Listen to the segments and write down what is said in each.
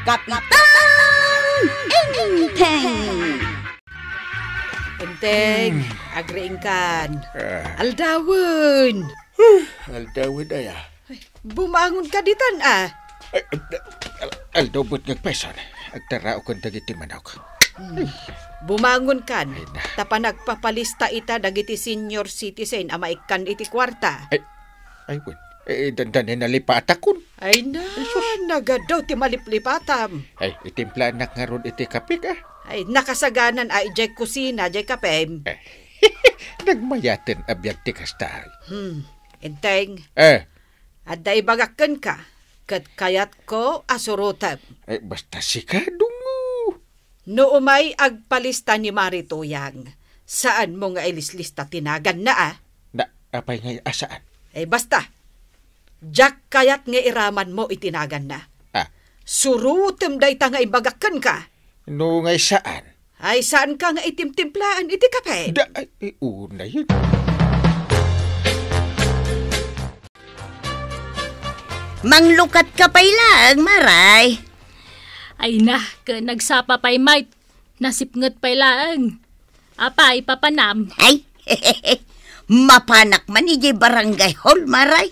Kapitan Enteng. Enteng, agreeing kan. Aldawon. Aldawon ay Bumangon ka ditan Aldawon nagpesan. Agtarao kong dagiti manok. Bumangon kan. Tapa nagpapalista ita dagiti senior citizen ama ikan iti kwarta. Ay, wait. Dandanin na lipatakon. Ay na, nagadaw ti maliplipatam. Ay, itimpla nga ron iti kapik Ay, nakasaganan ay jay kusina, jay kapem. Nagmayatin abiyag ti kastay. Enteng, adda ibagakken ka. Kat kayat ko asurutab. Ay, basta sikadungo. No umay agpalista ni Marituyang. Saan mo nga ilislista tinagan na Na, apay ngay asaan? Eh basta, jak kayat nga iraman mo itinagan na. Surutem day ta nga ibagakken ka. No ngay saan? Ay saan ka nga itimtimplaan iti kape? Una yun. Manglukat ka pa ilang, Maray. Ay na, nagsapa pa'y might. Nasipngot pa'y laang. Apay, papanam. Ay, mapanak man iji barangay hall, Maray.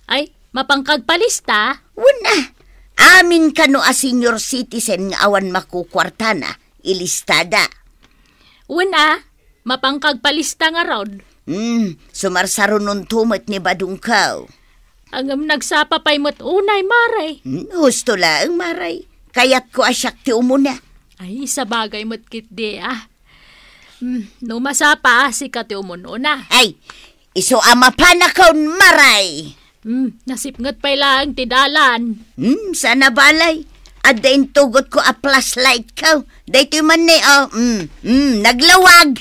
Ay, mapangkagpalista? Wala. Amin ka no a senior citizen nga awan makukwartana, ilistada. Wala, mapangkagpalista nga rod. Sumarsaro nun tumot ni Badungkaw. Ang nagsapa pa'y mo't unay, Maray. Husto lang, Maray. Kaya't ko asyak ti umuna. Ay, sa bagay mo't kitdi, No masapa, si kati umununa. Ay, iso ama panakaw, Maray. Nasipngot pa'y lang tidalan. Sana balay. Ada yung tugot ko a flashlight ka. Dito man ni, naglawag.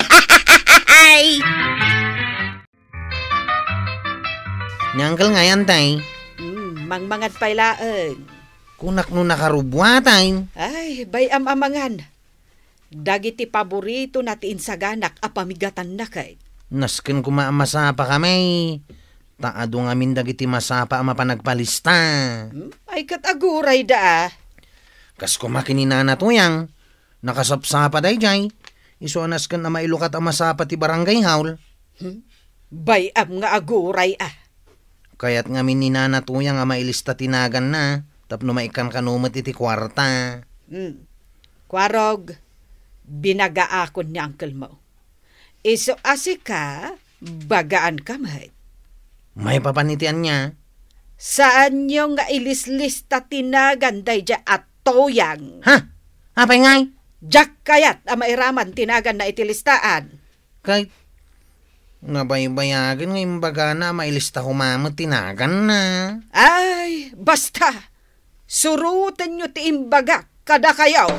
Nyangkel ngayon, tay. Mangmangan pa'y laang. Kunak no nakarubwa, tay. Ay, bayam amangan. Dagiti paborito na ti insaganak a pamigatan na kay. Nasken kumaamasapa kami. Taado nga min dagiti masapa ama panagpalista. Ay kataguray da Kas kumakininana tuyang. Nakasapsapa day jay. Iso anasken na mailukat ang masapa ti barangay haul. Bayam nga aguray Kaya't nga min ninana tuyang nga mailista tinagan na. Tapno maikan kanumot iti kwarta. Kwarog, binagaakon ni uncle mo. Iso asika, bagaan ka mahit. May papanitian niya. Saan nyo nga ilislista tinagan day dya at toyang? Ha? Apay ngay? Jak kayat ang mairaman tinagan na itilistaan. Kahit nabaybayagan ngayon baga na mailista humamot tinagan na. Ay, basta! Surutan nyo ti imbaga kada kayaw.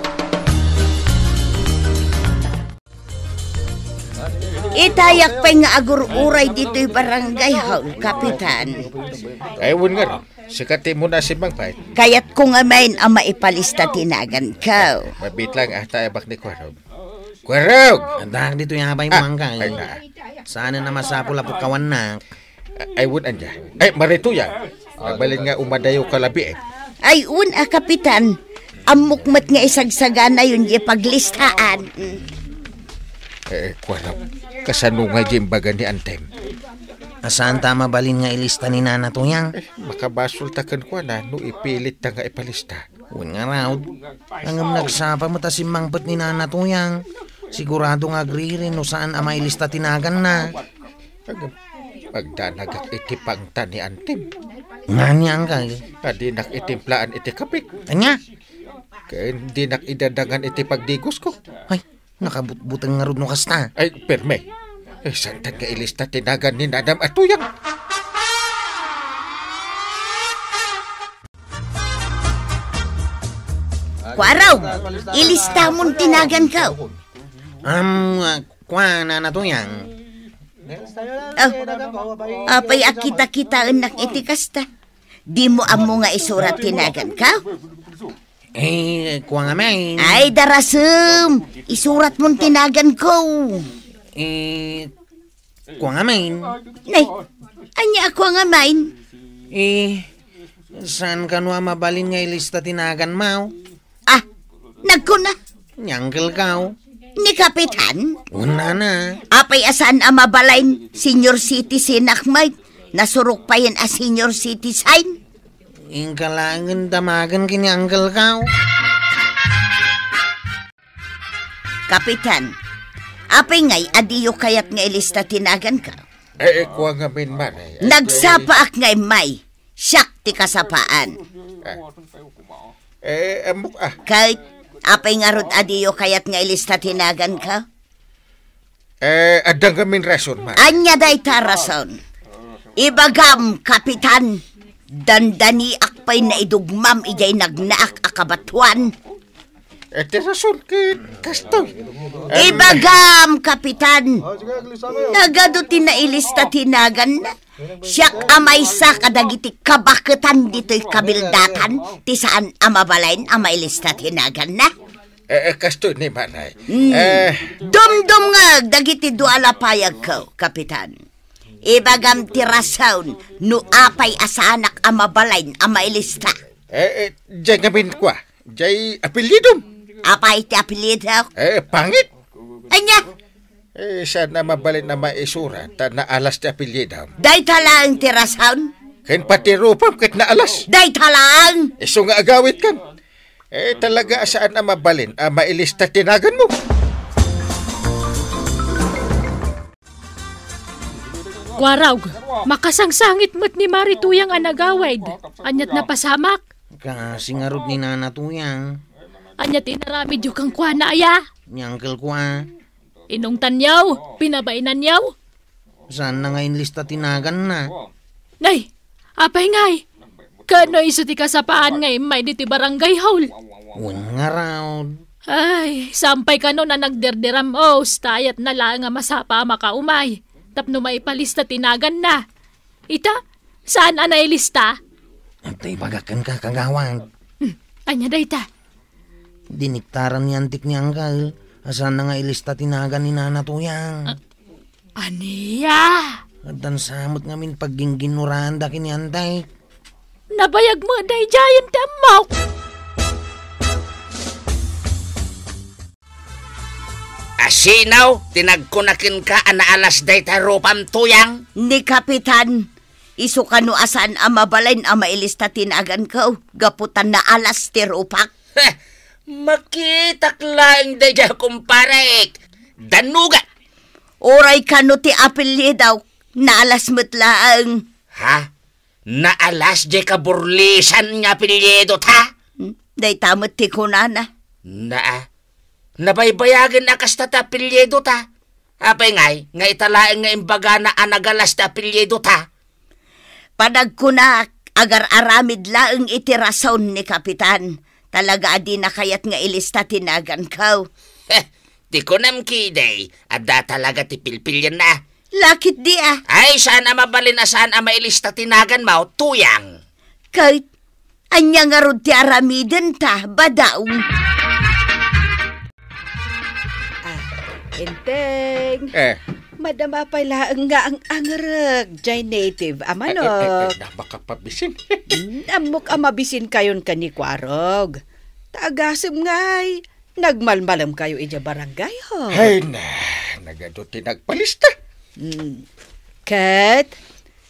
Itayak pa nga agur-uray dito'y barangay hall, Kapitan. Ayun nga rin. Sikati mo na si Mangpay. Kaya't kung amain ang maipalista tinagan ka. Mabit lang taibak ni Kwarog. Kwarog! Andang dito yung habay mangkay. Ay na. Sana na masapula po kawan na. Ayun anja. Ay, marituya. Nagbalin nga umadayo kalabi Ay, Kapitan. Amukmat nga isagsagan na yun yung paglistaan. Kwarog. Kasano nga yung baga ni Antem? Asaan tama balin nga ilista ni Nana Tuyang? Makabasultakan ko na no ipilit na nga ipalista. Uwan nga raw. Ang nagsapa mo tasimangpot ni Nana Tuyang. Sigurado nga agri rin no saan ang mailista tinagan na. Pagdanagak itipang ta ni Antem. Nga niyang kay. Adi nakitimplaan iti kapik. Anya? Kaya hindi nakidadangan iti pagdigos ko. Ay, nakabutbutang nga rin no kasta. Ay, perme. Santan nga ilista tinagan ni Nadam at Tuyang. Kwaraw, ilista mong tinagan ka. Nana Tuyang. Apay akita-kita anak itikasta. Di mo amo nga isurat tinagan ka? Kuha nga may. Ay, darasem. Isurat mong tinagan ko. Kuha nga may. Nay, anya ako nga main. Saan ka nwa mabalin nga ilista tinagan mo? Nagkuna. Nyangkel kau. Ni Kapitan? Una na. Apay asaan ang mabalain senior citizen akmay? Nasurok pa yan as senior citizen? Ingkalangan tamagan kini angkel kau. Kapitan, apay ngay adiyo kayat nga ilista tinagan ka? Kuha nga min man. Nagsapaak ngay may. Siyak ti kasapaan. Amok Kahit apay nga rod adiyo kayat nga ilista tinagan ka? Adang gamin rason man. Anya day ta rason. Ibagam, Kapitan. Dandani akpay na idugmam ijay nagnaak akabatuan. Ete rason kit kastoy. Ibagam, Kapitan. Nagadutin na ilista tinagan na. Siyak amay sa kadagiti kabaketan dito'y kabildatan. Ti saan amabalain ama ilista tinagan na. Kastoy ni manay. Dum-dum nga dagiti duala payag ko, Kapitan. Ibagam ti rason no apay asanak amabalain ama ilista. Diyan gamin kwa. Jay apelidom. Apay ti apelido? Pangit. Anya? Sana mabalin na maisura ta naalas ti apelyidam. Day talang ti rason? Ken pati rupam ket naalas. Day talang? Iso nga agawit kan. Talaga saan na mabalin mailista tinagan mo. Kwaraw, makasangsangit mo't ni Marituyang anagawid. Anyat napasamak. Kasi nga rod ni nanatuyang. Anyat inaramid yung kang kwa na aya. Nyangkel kwa. Inong tanyaw, pinabainan yaw. Saan na ngayon lista tinagan na? Nay, apay ngay. Kano iso ti kasapaan ngay may diti barangay hall. Nga raw. Ay, sampay kano na nagderderam tayat na lang nga masapa makaumay. Tapno may palista tinagan na. Ita, saan anay lista? Antay bagakan ka kagawan. Anya da ita? Diniktaran ni antik ni Anggal. Asan na nga ilista tinagan ni nanatuyang. Aniya? Adan samot ngamin pagginginurahan da kini antay. Nabayag mo day giant amok. Asinaw, tinagkunakin ka anaalas day tarupam tuyang. Ni Kapitan, iso kano asan amabalain ama ilista tinagan ko. Gaputan na alas ti rupak. Makitak lang day dya kumparek. Danugat. Oray kano ti apelyidaw. Naalas metlaang. Ha? Naalas day kaburlisan nga apelyido ta? Day tamot ti kunana. Nabaybayagan na kas ta apelyido ta. Apay ngay, nga italaang nga imbaga na anagalas ta apelyido ta. Panagkunak, agar aramid laeng itirason ni Kapitan. Talaga adi na kayat nga ilista tinagan ko. Di ko namkiday, adda talaga ti pilpilyan na. Lakit di ah. Ay, saan mabalin na saan mailista tinagan mo, tuyang. Kahit, anya nga rod ti aramiden ta, badaong. Enteng. Madama pala nga ang angarag, jay native, amanok. Baka pabisin. Amok amabisin kayon ka ni Kwarog. Taagasim ngay. Nagmalmalam kayo ija barangay, ho. Ay na, nagaduti nagpalista. Kat,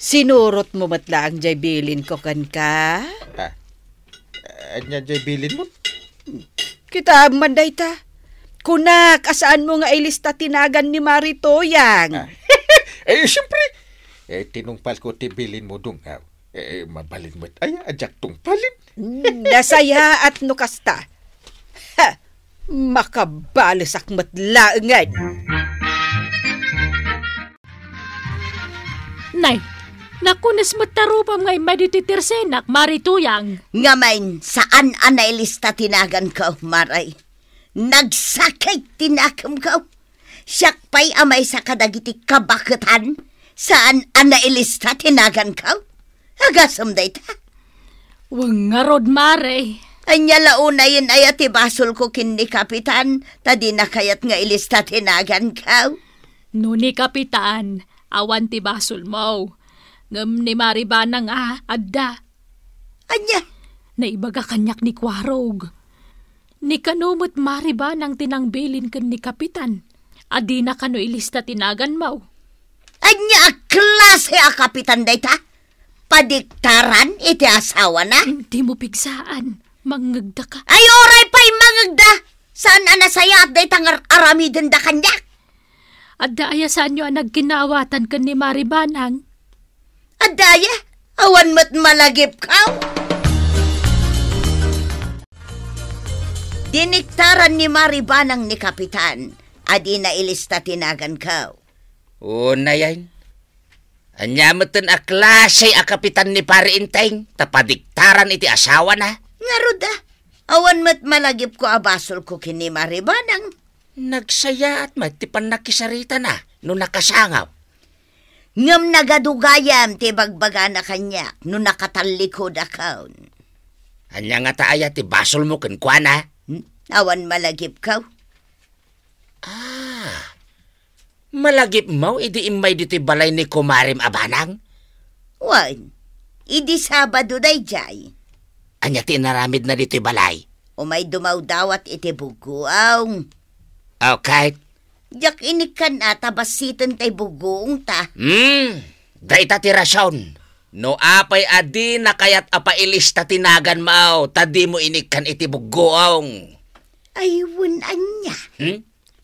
sinurot mo matla ang jay bilin ko kan ka? Anya jay bilin mo? Kita manday ta. Kunak, asaan mo nga ilista tinagan ni Maritoyang? Siyempre. Tinungpal ko tibilin mo dungaw. Mabalin mo't ajak tungpalin. Nasaya at nukasta. Ha, makabalasak matlaangan. Nay, nakunas matarupam ngay madititirsenak, Marituyang. Ngamain, saan anailista tinagan ko, Maray? Nagsakay tinakam ko. Siyak pa'y amay sa kadagiti kabaketan. Saan anailista tinagan ko? Agasam day ta. Wang nga rod, Mare. Anya launa yun ay ati basol ko kin ni Kapitan. Tadi na kayat nga ilista tinagan ko. Nuni Kapitan, awan ti basol mo. Ngam ni Maribana nga, adda. Anya? Naibaga kanyak ni Kwarog. Ni kanumot mariba nang tinangbilin kan ni Kapitan. Adi na kano ilista tinagan mo. Anya klase a kapitan dayta? Padiktaran iti asawa na? Hindi mo pigsaan. Mangagda ka. Ay oray pa'y mangagda! Saan anasaya at dayta aramidin da kanyak? Adda ayasan nyo ang nagkinawatan kan ni Maribanang. Adaya? Awan mo't malagip ka? Diniktaran ni Maribanang ni Kapitan. Adi na ilista tinagan ka. Una yan. Anyamutin a klase a kapitan ni Pari Inteng. Tapadiktaran iti asawa na. Nga ruda. Awan mo't malagip ko abasol ko kini Maribanang. Nagsaya at matipan nakisarita na no nakasangaw. Ngam nagadugayam ti bagbaga na kanyak no nakatalikod akaw. Anya nga taaya ti basol mo kenkwana. Awan malagip ka? Malagip mo idi imay diti balay ni Kumarim Abanang? Wan, idi Sabado day jay. Anya ti naramid na diti balay? Umay dumawdawat iti buguaw. Okay. Jak inikan ata basitan tay buguong ta. Dayta ti rasyon. No apay adi na kayat apailista tinagan mao, tadi mo inikan iti buguong. Ayun anya.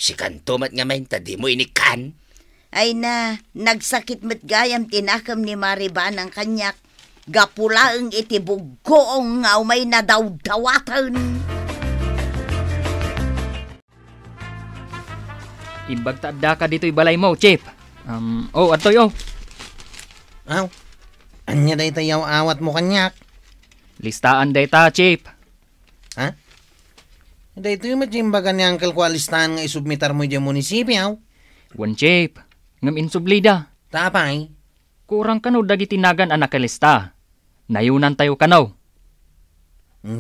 Si kantumat nga may tadi mo inikan. Ay na, nagsakit met gayam tinakam ni Maribanang kanyak. Gapulaang iti buguong nga umay nadawdawatan. Imbagtaadda ka dito'y balay mo, Chip. Atoy. Aw, anya day tayaw awat mo kanyak. Listaan day ta, Chip. Ha? Day ito yung matsimbagan ni Uncle ko alistahan nga isubmitar mo dyan munisipyo. Wan, Chip. Ngam insublida. Tapay. Kurang kano dagi tinagan anak kalista. Nayunan tayo kanaw.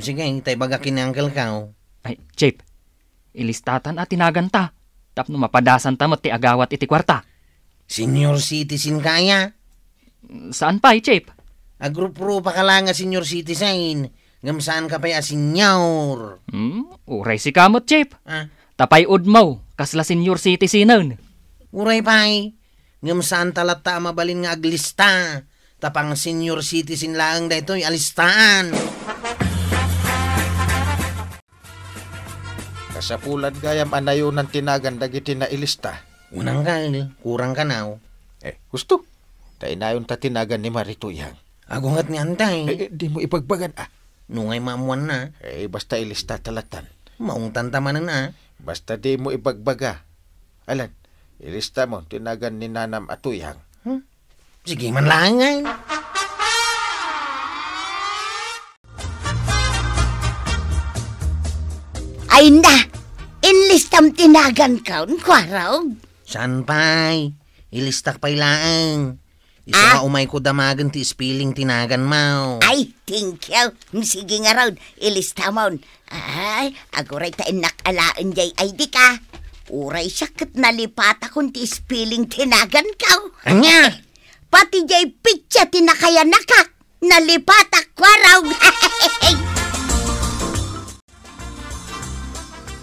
Sige, tay bagakin ni Uncle ka. Ay, Chip. Ilistatan at tinagan ta. Tapno mapadasan ta ti agawat iti kwarta. Senior citizen kaya? Saan pa, Chip? Agrupro pa ka lang nga senior citizen. Ngam saan ka pa'y asinyaw? Uray si kamot, Chip. Tapay udmaw, kasla senior citizen. Uray pa'y. Ngam saan talata mabalin nga aglista. Tapang senior citizen lang daytoy alistaan. Kasapulan gayam anayunan tinagan dagiti na ilista. Unang kurang ka now. Gusto. Tainayon ta tinagan ni Marituyang. Agungat ni Antay. Di mo ipagbagan Nungay mamuan na. Basta ilista talatan. Maung tantamanan na. Basta di mo ipagbaga. Alan, ilista mo tinagan ni Nanam Atuyang. Sige man lang ngay. Ay na, inlistam tinagan kaun kwaraw. Saan pa'y? Ilistak pa'y laang. Isa ka umay ko damagan ti spilling tinagan mo. Ay, thank you. Sige nga raw, ilista mo. Ay, aguray ta inakalaan jay ay di ka. Uray sakit nalipat akong ti spilling tinagan kaw. Anya? Pati jay pitya tinakaya nakak. Nalipat akwaraw.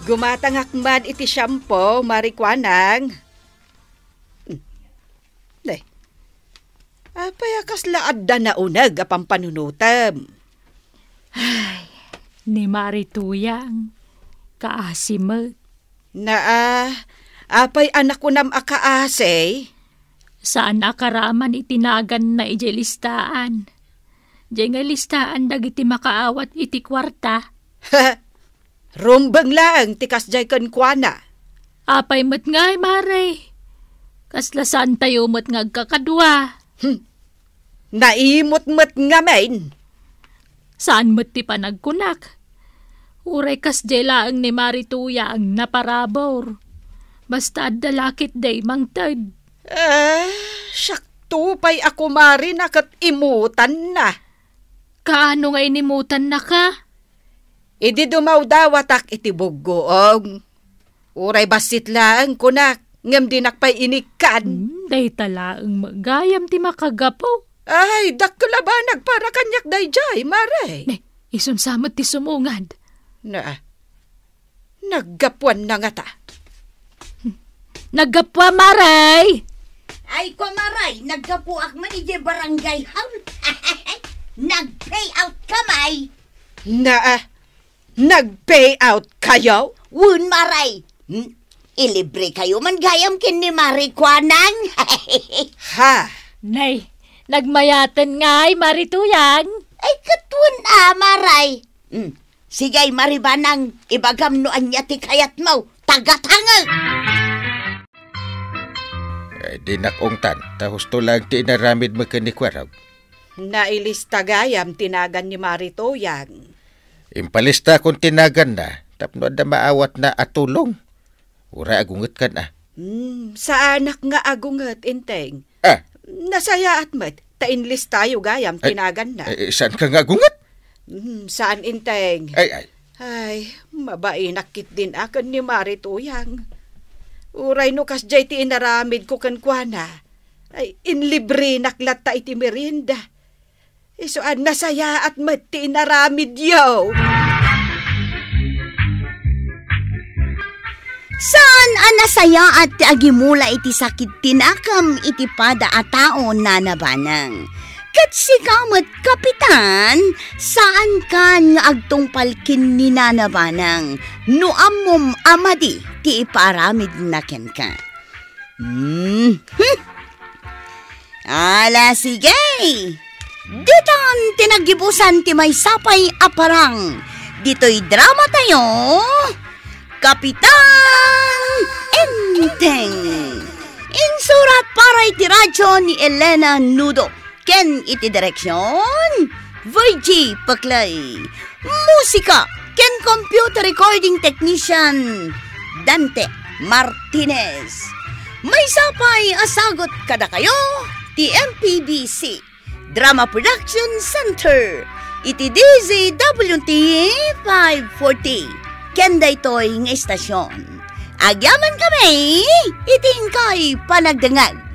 Gumatangak man iti shampoo, Marikwanang. Apay akas laad na naunag apang panunutam. Ay, ni Marituyang, kaasimet. Apay anak ko nam akaasay. Saan akaraman itinagan na iti listaan? Diyan nga listaan dagiti makaawat iti kwarta. Rumbang lang, tikas jay kankwana. Apay mat ngay, Mare. Kaslasan tayo mat nga agkakadwa. Naimot-mat nga main. Saan mat ti panagkunak? Uray kas jela ang ni Marituya ang naparabor. Basta dalakit day mangtad. Sakto pa'y ako mari nakat imutan na. Kaano nga inimutan na ka? Idi dumawdawatak iti bugoong. Uray basit lang kunak. Ngam dinakpay inikan. Day tala ang magayam ti makagapo. Ay, dakkalabanag para kanyak day jay, Mare. Isunsamot ti sumungad. Naggapuan na nga ta. Naggapwa, Maray! Ay, kumaray, nagkapuak man ije barangay hall. Nag-pay out kamay. Nag-pay out kayo? Wun, Maray. Ilibre kayo man gayam kin ni Marie Kwanang. Ha? Nay, nagmayatan nga'y Marituyang. Ay, katun Maray. Sigay, Maribanang, ibagam noan niya ti kayat mo, tagatangag. Ay, di nakongtan, tahos to lang ti inaramid mo ka ni Kwarag. Nailista gayam tinagan ni Marituyang. Impalista kung tinagan na, tapno na maawat na atulong. Ura agungat ka na. Sa anak nga agungat, Inteng. Nasaya at mat, tainlist tayo gayam tinagan na. Saan ka nga agungat? Saan, Inteng? Ay, mabainakit din akan ni Marituyang. Uray no kas jay ti inaramid ko kankwana. Ay, inlibre naklat ta iti merinda. Isuan nasaya at mat ti inaramid yaw. Saan anasaya at agimula iti sakit tinakam iti pada a taon na nabanang. Kat si kamat kapitan, saan ka nga agtungpalkin ni nanabanang, no amom amadi ti iparamid na ken ka. Ala sige, ditan tinagibusan ti may sapay aparang, dito'y drama tayo, Kapitan Enteng. Insurat para iti radyo ni Elena Nudo. Ken iti direksyon, VG Paklay. Musika, ken computer recording technician, Dante Martinez. May sapay asagot kada kayo, ti MPBC, Drama Production Center, iti DZWT 540. Ken daytoy nga estasyon. Agyaman kami, iting kay panagdangag.